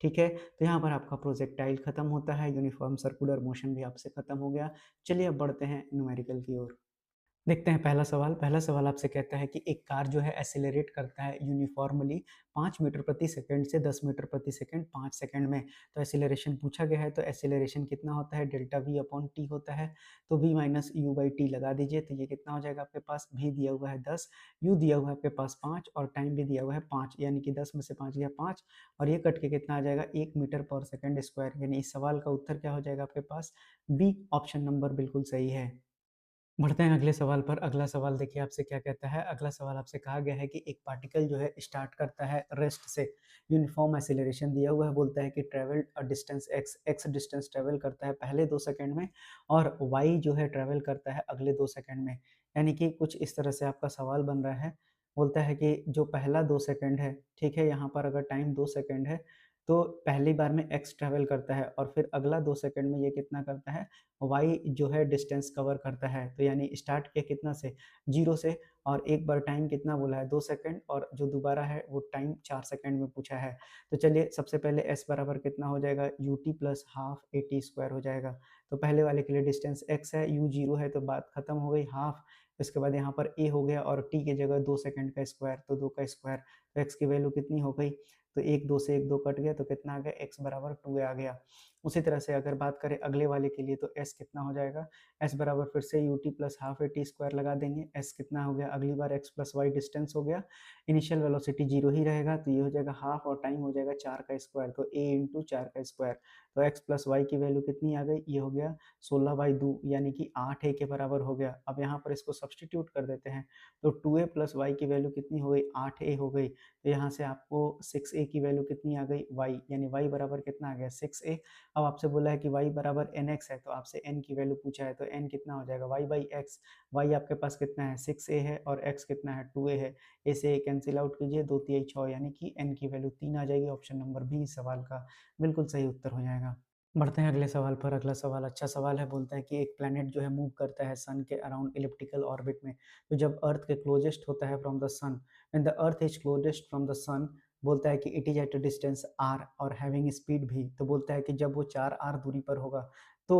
ठीक है। तो यहाँ पर आपका प्रोजेक्टाइल खत्म होता है, यूनिफॉर्म सर्कुलर मोशन भी आपसे खत्म हो गया। चलिए अब बढ़ते हैं न्यूमेरिकल की ओर। देखते हैं पहला सवाल आपसे कहता है कि एक कार जो है एक्सेलरेट करता है यूनिफॉर्मली 5 मीटर प्रति सेकंड से 10 मीटर प्रति सेकंड 5 सेकंड में। तो एक्सेलरेशन पूछा गया है, तो एक्सेलरेशन कितना होता है, डेल्टा वी अपॉन टी होता है। तो V minus U by T लगा दीजिए, तो ये कितना हो जाएगा आपके पास, वी दिया हुआ है 10, यू दिया हुआ है आपके पास 5 और टाइम भी दिया हुआ है 5, यानी कि 10 में से 5 गया 5, और ये कट के कितना आ जाएगा 1 मीटर पर सेकंड स्क्वायर, यानी इस सवाल का उत्तर क्या हो जाएगा आपके पास, बी ऑप्शन नंबर बिल्कुल सही है। बढ़ते हैं अगले सवाल पर। अगला सवाल देखिए आपसे क्या कहता है। अगला सवाल आपसे कहा गया है कि एक पार्टिकल जो है स्टार्ट करता है रेस्ट से, यूनिफॉर्म एक्सेलरेशन दिया हुआ है, बोलता है कि travel distance x distance travel करता है पहले 2 सेकंड में और वाई जो है ट्रेवल करता है अगले 2 सेकंड में। यानी कि कुछ इस तरह से आपका सवाल बन रहा है। बोलता है कि जो पहला 2 सेकंड है, ठीक है, यहाँ पर अगर टाइम 2 सेकंड है, तो पहली बार में x ट्रैवल करता है और फिर अगला 2 सेकंड में ये कितना करता है, y जो है डिस्टेंस कवर करता है। तो यानी स्टार्ट किया कितना से, 0 से, और एक बार टाइम कितना बोला है, 2 सेकंड, और जो दोबारा है वो टाइम 4 सेकंड में पूछा है। तो चलिए सबसे पहले s बराबर कितना हो जाएगा, ut plus half A T square हो जाएगा। तो पहले वाले के लिए डिस्टेंस x है, u 0 है, तो बात खत्म हो गई, हाफ। इसके बाद यहाँ पर a हो गया और t की जगह 2 सेकंड का स्क्वायर, तो 2 का स्क्वायर। तो x की वैल्यू कितनी हो गई, तो एक 2 से एक 2 कट गया, तो कितना आ गया, x बराबर 2a आ गया। उसी तरह से अगर बात करें अगले वाले के लिए, तो s कितना हो जाएगा, s बराबर फिर से ut plus half A T square लगा देंगे। s कितना हो गया, अगली बार x प्लस वाई डिस्टेंस हो गया, इनिशियल वेलोसिटी 0 ही रहेगा, तो ये हो जाएगा हाफ और टाइम हो जाएगा 4 का स्क्वायर, तो a इंटू 4 का स्क्वायर। तो x प्लस वाई की वैल्यू कितनी आ गई, ये हो गया 16/2 यानी कि 8a के बराबर हो गया। अब यहाँ पर इसको सब्सटीट्यूट कर देते हैं, तो 2a प्लस वाई की वैल्यू कितनी हो गई, 8a हो गई। तो यहाँ से आपको 6a की वैल्यू कितनी आ गई, y, यानी y बराबर कितना आ गया, 6a। अब आपसे बोला है कि y बराबर nx है, तो आपसे n की वैल्यू पूछा है, तो n कितना हो जाएगा, y बाई एक्स। y आपके पास कितना है, 6a है, और x कितना है, 2a है। a से कैंसिल आउट कीजिए, 2 तिहाई 6, यानी कि n की वैल्यू 3 आ जाएगी। ऑप्शन नंबर बी इस सवाल का बिल्कुल सही उत्तर हो जाएगा। बढ़ते हैं अगले सवाल पर। अगला सवाल अच्छा सवाल है, बोलता है कि एक प्लैनेट जो है मूव करता है सन के अराउंड इलिप्टिकल ऑर्बिट में। तो जब अर्थ के क्लोजेस्ट होता है from the sun, when the earth is closest from the sun, बोलता है कि it is at a distance R और हैविंग स्पीड भी। तो बोलता है कि जब वो 4r दूरी पर होगा, तो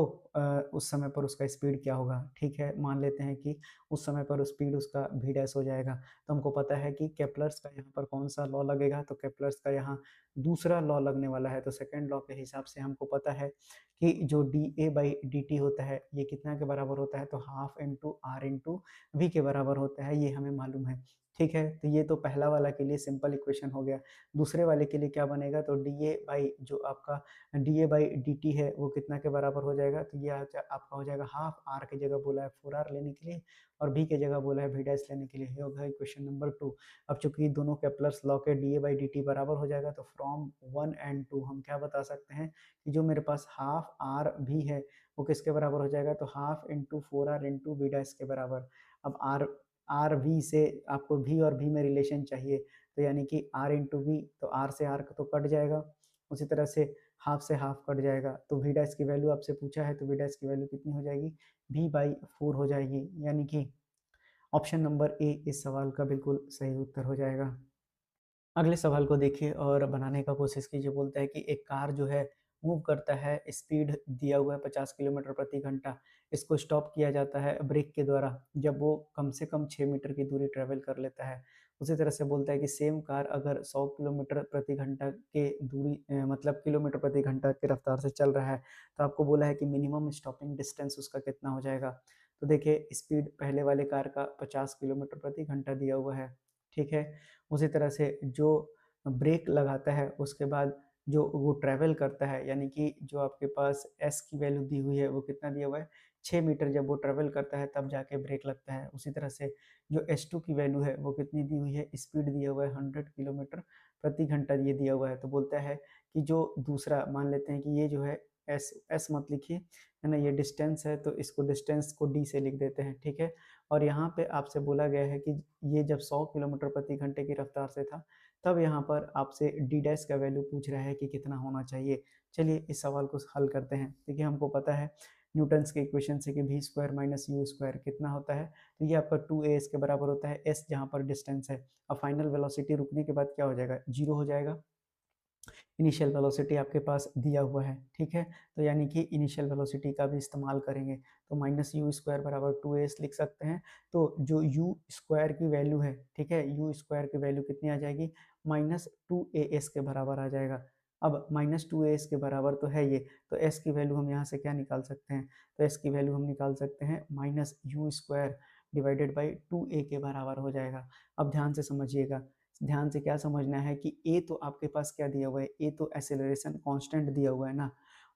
उस समय पर उसका स्पीड क्या होगा। ठीक है, मान लेते हैं कि उस समय पर स्पीड उसका v डैश हो जाएगा। तो हमको पता है कि केपलर्स का यहाँ पर कौन सा लॉ लगेगा, तो केपलर्स का यहाँ दूसरा लॉ लगने वाला है। तो सेकंड लॉ के हिसाब से हमको पता है कि जो D A by D T होता है, ये कितना के बराबर होता है, तो half into R into V के बराबर होता है, ये हमें मालूम है। ठीक है, तो ये तो पहला वाला के लिए सिंपल इक्वेशन हो गया। दूसरे वाले के लिए क्या बनेगा, तो डी ए बाई जो आपका D A by D T है, वो कितना के बराबर हो जाएगा, तो ये आपका हो जाएगा हाफ। आर की जगह बोला है 4r लेने के लिए, और भी की जगह बोला है v डैश लेने के लिए। ये होगा इक्वेशन नंबर 2। अब चूंकि दोनों केपलर्स लॉ के D A by D T बराबर हो जाएगा, तो फ्रॉम 1 एंड 2 हम क्या बता सकते हैं कि जो मेरे पास हाफ आर भी है, वो किसके बराबर हो जाएगा, तो half into 4r into V dash के बराबर। अब आर आर वी से आपको वी और वी में रिलेशन चाहिए, तो यानी कि आर इंटू वी, तो आर से आर तो कट जाएगा, उसी तरह से हाफ से हाफ कट जाएगा। तो वी डैश की वैल्यू आपसे पूछा है, तो वी डैश की वैल्यू कितनी हो जाएगी, v बाई 4 हो जाएगी, यानी कि ऑप्शन नंबर ए इस सवाल का बिल्कुल सही उत्तर हो जाएगा। अगले सवाल को देखिए और बनाने का कोशिश कीजिए। बोलता है कि एक कार जो है मूव करता है, स्पीड दिया हुआ है 50 किलोमीटर प्रति घंटा। इसको स्टॉप किया जाता है ब्रेक के द्वारा जब वो कम से कम 6 मीटर की दूरी ट्रेवल कर लेता है। उसी तरह से बोलता है कि सेम कार अगर 100 किलोमीटर प्रति घंटा के दूरी मतलब किलोमीटर प्रति घंटा की रफ्तार से चल रहा है, तो आपको बोला है कि मिनिमम स्टॉपिंग डिस्टेंस उसका कितना हो जाएगा। तो देखिए स्पीड पहले वाले कार का 50 किलोमीटर प्रति घंटा दिया हुआ है, ठीक है। उसी तरह से जो ब्रेक लगाता है उसके बाद जो वो ट्रैवल करता है, यानी कि जो आपके पास एस की वैल्यू दी हुई है वो कितना दिया हुआ है, 6 मीटर जब वो ट्रैवल करता है तब जाके ब्रेक लगता है। उसी तरह से जो एस टू की वैल्यू है वो कितनी दी हुई है, स्पीड दिया हुआ है 100 किलोमीटर प्रति घंटा ये दिया हुआ है। तो बोलता है कि जो दूसरा मान लेते हैं कि ये जो है एस एस मत लिखिए, है ना, ये डिस्टेंस है, तो इसको डिस्टेंस को डी से लिख देते हैं, ठीक है। और यहाँ पे आपसे बोला गया है कि ये जब 100 किलोमीटर प्रति घंटे की रफ्तार से था, तब यहाँ पर आपसे डी डैश का वैल्यू पूछ रहा है कि कितना होना चाहिए। चलिए इस सवाल को हल करते हैं। देखिए हमको पता है न्यूटन्स के इक्वेशन से कि V square minus U square कितना होता है, तो ये आपका 2a इसके बराबर होता है, s जहाँ पर डिस्टेंस है। अब फाइनल वेलोसिटी रुकने के बाद क्या हो जाएगा, 0 हो जाएगा। इनिशियल वेलोसिटी आपके पास दिया हुआ है, ठीक है। तो यानी कि इनिशियल वेलोसिटी का भी इस्तेमाल करेंगे, तो माइनस यू स्क्वायर बराबर 2s लिख सकते हैं। तो जो यू स्क्वायर की वैल्यू है, ठीक है, यू स्क्वायर की वैल्यू कितनी आ जाएगी, -2as के बराबर आ जाएगा। अब -2as के बराबर तो है ये, तो s की वैल्यू हम यहाँ से क्या निकाल सकते हैं, तो s की वैल्यू हम निकाल सकते हैं -u square divided by 2a के बराबर हो जाएगा। अब ध्यान से समझिएगा, ध्यान से क्या समझना है कि ए तो आपके पास क्या दिया हुआ है, ए तो एक्सेलरेशन कांस्टेंट दिया हुआ है ना,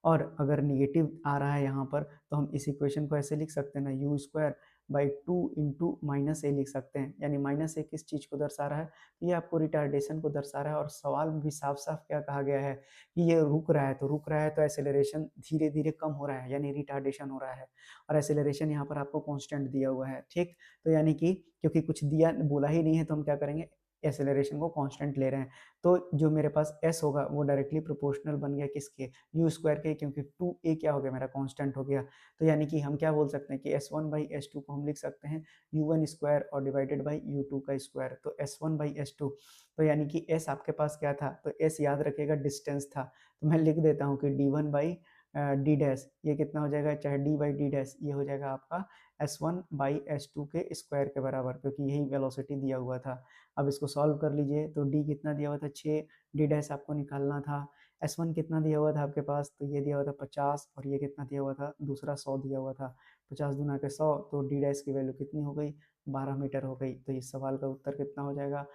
और अगर निगेटिव आ रहा है यहाँ पर तो हम इस इक्वेशन को ऐसे लिख सकते हैं ना, u square by 2 into minus a लिख सकते हैं। यानी माइनस ए किस चीज़ को दर्शा रहा है, ये आपको रिटार्डेशन को दर्शा रहा है। और सवाल में भी साफ साफ क्या कहा गया है कि ये रुक रहा है, तो रुक रहा है तो एक्सेलरेशन धीरे धीरे कम हो रहा है, यानी रिटार्डेशन हो रहा है। और एक्सेलरेशन यहाँ पर आपको कॉन्स्टेंट दिया हुआ है, ठीक। तो यानी कि क्योंकि कुछ दिया बोला ही नहीं है, तो हम क्या करेंगे, एक्सेलरेशन को कांस्टेंट ले रहे हैं। तो जो मेरे पास s होगा वो डायरेक्टली प्रोपोर्शनल बन गया किसके, u स्क्वायर के, क्योंकि 2a क्या हो गया मेरा कांस्टेंट हो गया। तो यानी कि हम क्या बोल सकते हैं कि s1/s2 को हम लिख सकते हैं u1 स्क्वायर और डिवाइडेड बाई u2 का स्क्वायर, तो s1/s2। तो यानी कि s आपके पास क्या था, तो s याद रखिएगा डिस्टेंस था, तो मैं लिख देता हूँ कि d1/d डैश, ये कितना हो जाएगा, चाहे d/d डैश, ये हो जाएगा आपका s1/s2 के स्क्वायर के बराबर, क्योंकि यही वेलोसिटी दिया हुआ था। अब इसको सॉल्व कर लीजिए, तो d कितना दिया हुआ था 6, d डैश आपको निकालना था, s1 कितना दिया हुआ था आपके पास, तो ये दिया हुआ था 50, और ये कितना दिया हुआ था, दूसरा 100 दिया हुआ था, 50 दूना के 100, तो d डैश की वैल्यू कितनी हो गई, 12 मीटर हो गई। तो इस सवाल का उत्तर कितना हो जाएगा,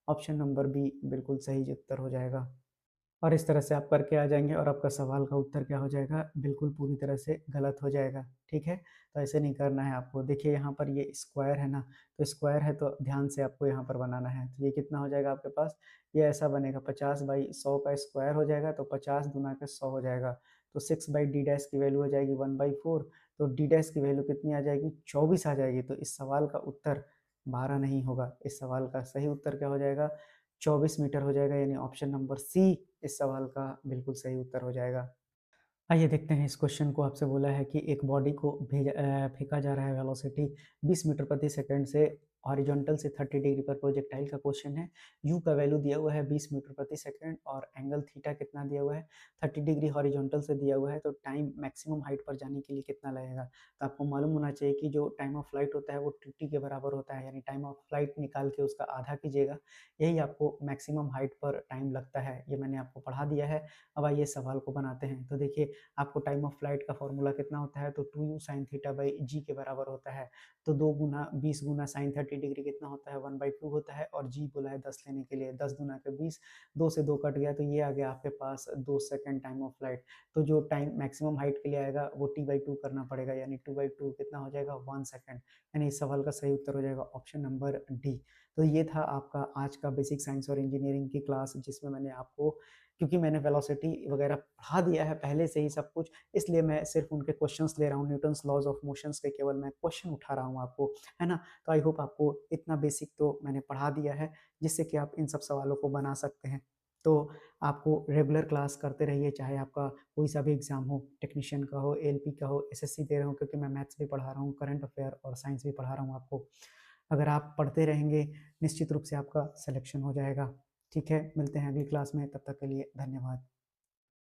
ऑप्शन नंबर बी बिल्कुल सही उत्तर हो जाएगा। और इस तरह से आप करके आ जाएँगे और आपका सवाल का उत्तर क्या हो जाएगा, बिल्कुल पूरी तरह से गलत हो जाएगा, ठीक है? तो ऐसे नहीं करना है आपको। देखिए यहाँ पर ये स्क्वायर है ना, तो स्क्वायर है तो ध्यान से आपको यहाँ पर बनाना है। तो ये कितना हो जाएगा आपके पास, ये ऐसा बनेगा 50/100 का स्क्वायर हो जाएगा, तो 50 दूना के 100 हो जाएगा। तो 6/d डैश की वैल्यू हो जाएगी 1/4, तो d डैश की वैल्यू कितनी आ जाएगी, 24 आ जाएगी। तो इस सवाल का उत्तर 12 नहीं होगा, इस सवाल का सही उत्तर क्या हो जाएगा, 24 मीटर हो जाएगा, यानी ऑप्शन नंबर सी इस सवाल का बिल्कुल सही उत्तर हो जाएगा। आइए देखते हैं इस क्वेश्चन को। आपसे बोला है कि एक बॉडी को फेंका जा रहा है वेलोसिटी 20 मीटर प्रति सेकंड से हॉरिजॉन्टल से 30 डिग्री पर, प्रोजेक्टाइल का क्वेश्चन है। यू का वैल्यू दिया हुआ है 20 मीटर प्रति सेकंड और एंगल थीटा कितना दिया हुआ है, 30 डिग्री हॉरिजॉन्टल से दिया हुआ है। तो टाइम मैक्सिमम हाइट पर जाने के लिए कितना लगेगा, तो आपको मालूम होना चाहिए कि जो टाइम ऑफ फ्लाइट होता है वो टी के बराबर होता है, यानी टाइम ऑफ फ्लाइट निकाल के उसका आधा कीजिएगा, यही आपको मैक्सिमम हाइट पर टाइम लगता है। ये मैंने आपको पढ़ा दिया है। अब आइए सवाल को बनाते हैं। तो देखिए आपको टाइम ऑफ फ्लाइट का फॉर्मूला कितना होता है, तो 2u साइन थीटा बाई जी के बराबर होता है। तो 2 गुना 20 गुना साइन 30 डिग्री कितना होता है, 1/2 होता है, और जी बोला है 10 लेने के लिए, 10 दूना के 20, 2 से 2 कट गया, तो ये आ गया आपके पास 2 सेकंड टाइम ऑफ फ्लाइट। तो जो टाइम मैक्सिमम हाइट के लिए आएगा वो t/2 करना पड़ेगा, यानी 2/2 कितना हो जाएगा, 1 सेकंड। यानी इस सवाल का सही उत्तर हो जाएगा ऑप्शन नंबर डी। तो ये था आपका आज का बेसिक साइंस और इंजीनियरिंग की क्लास, जिसमें मैंने आपको, क्योंकि मैंने वेलोसिटी वगैरह पढ़ा दिया है पहले से ही सब कुछ, इसलिए मैं सिर्फ उनके क्वेश्चंस ले रहा हूँ, न्यूटन्स लॉज ऑफ मोशंस के केवल मैं क्वेश्चन उठा रहा हूँ आपको, है ना? तो आई होप आपको इतना बेसिक तो मैंने पढ़ा दिया है, जिससे कि आप इन सब सवालों को बना सकते हैं। तो आपको रेगुलर क्लास करते रहिए, चाहे आपका कोई सा भी एग्जाम हो, टेक्नीशियन का हो, एलपी का हो, एसएससी दे रहा हूँ, क्योंकि मैं मैथ्स भी पढ़ा रहा हूँ, करंट अफेयर और साइंस भी पढ़ा रहा हूँ आपको। अगर आप पढ़ते रहेंगे निश्चित रूप से आपका सिलेक्शन हो जाएगा। ठीक है, मिलते हैं अगली क्लास में, तब तक के लिए धन्यवाद।